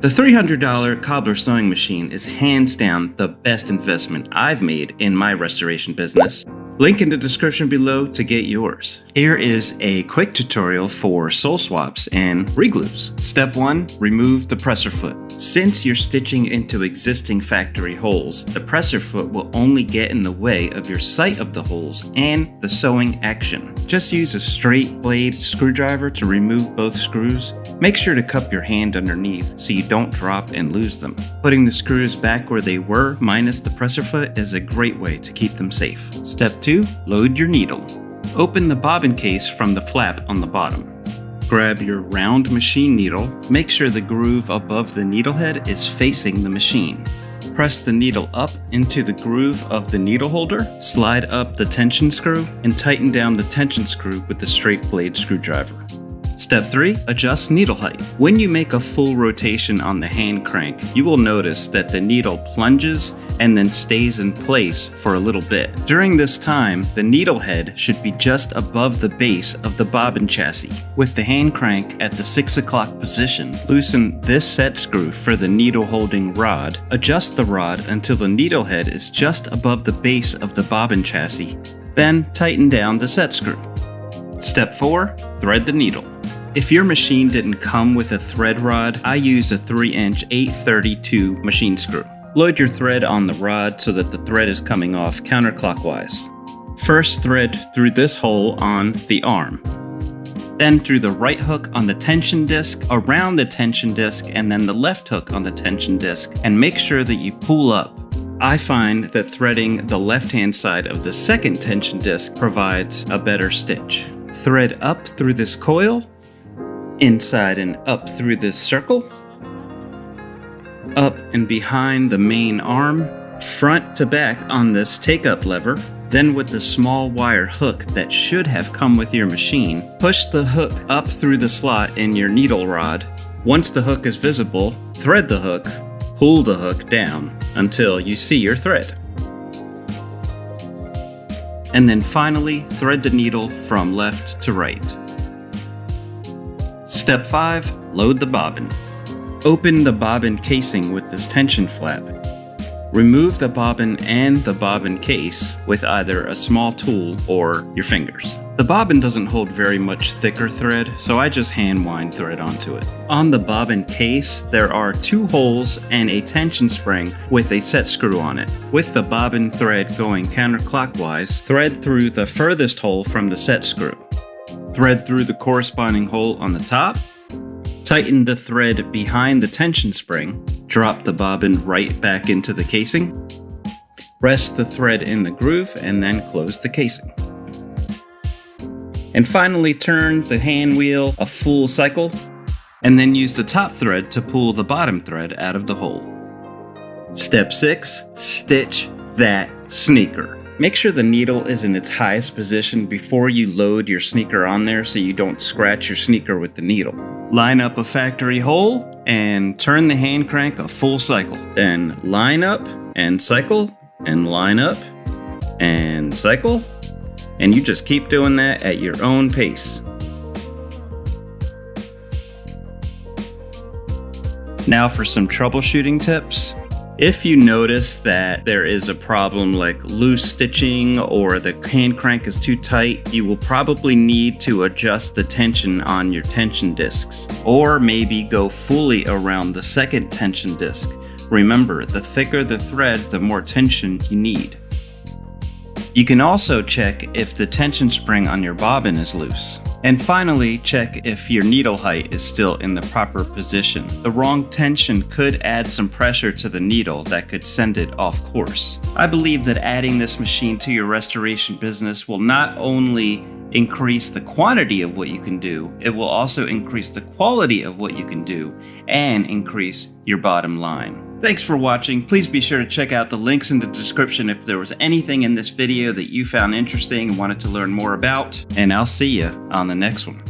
The $300 cobbler sewing machine is hands down the best investment I've made in my restoration business. Link in the description below to get yours. Here is a quick tutorial for sole swaps and reglues. Step 1. Remove the presser foot. Since you're stitching into existing factory holes, the presser foot will only get in the way of your sight of the holes and the sewing action. Just use a straight blade screwdriver to remove both screws. Make sure to cup your hand underneath so you don't drop and lose them. Putting the screws back where they were minus the presser foot is a great way to keep them safe. Step 2. Load your needle. Open the bobbin case from the flap on the bottom. Grab your round machine needle. Make sure the groove above the needle head is facing the machine. Press the needle up into the groove of the needle holder, slide up the tension screw, and tighten down the tension screw with the straight blade screwdriver. Step 3. Adjust needle height. When you make a full rotation on the hand crank, you will notice that the needle plunges and then stays in place for a little bit. During this time, the needle head should be just above the base of the bobbin chassis. With the hand crank at the 6 o'clock position, loosen this set screw for the needle holding rod. Adjust the rod until the needle head is just above the base of the bobbin chassis. Then tighten down the set screw. Step 4. Thread the needle. If your machine didn't come with a thread rod, I use a 3-inch 832 machine screw. Load your thread on the rod so that the thread is coming off counterclockwise. First thread through this hole on the arm. Then through the right hook on the tension disc, around the tension disc, and then the left hook on the tension disc, and make sure that you pull up. I find that threading the left-hand side of the second tension disc provides a better stitch. Thread up through this coil, inside and up through this circle, up and behind the main arm, front to back on this take-up lever. Then with the small wire hook that should have come with your machine, push the hook up through the slot in your needle rod. Once the hook is visible, thread the hook, pull the hook down until you see your thread. And then finally, thread the needle from left to right. Step 5. Load the bobbin. Open the bobbin casing with this tension flap. Remove the bobbin and the bobbin case with either a small tool or your fingers. The bobbin doesn't hold very much thicker thread, so I just hand wind thread onto it. On the bobbin case, there are 2 holes and a tension spring with a set screw on it. With the bobbin thread going counterclockwise, thread through the furthest hole from the set screw. Thread through the corresponding hole on the top. Tighten the thread behind the tension spring. Drop the bobbin right back into the casing. Rest the thread in the groove and then close the casing. And finally turn the hand wheel a full cycle and then use the top thread to pull the bottom thread out of the hole. Step 6. Stitch that sneaker. Make sure the needle is in its highest position before you load your sneaker on there so you don't scratch your sneaker with the needle. Line up a factory hole and turn the hand crank a full cycle. Then line up and cycle and line up and cycle. And you just keep doing that at your own pace. Now for some troubleshooting tips. If you notice that there is a problem like loose stitching or the hand crank is too tight, you will probably need to adjust the tension on your tension discs, or maybe go fully around the second tension disc. Remember, the thicker the thread, the more tension you need. You can also check if the tension spring on your bobbin is loose. And finally, check if your needle height is still in the proper position. The wrong tension could add some pressure to the needle that could send it off course. I believe that adding this machine to your restoration business will not only increase the quantity of what you can do, it will also increase the quality of what you can do and increase your bottom line. Thanks for watching. Please be sure to check out the links in the description if there was anything in this video that you found interesting and wanted to learn more about, and I'll see you on the next one.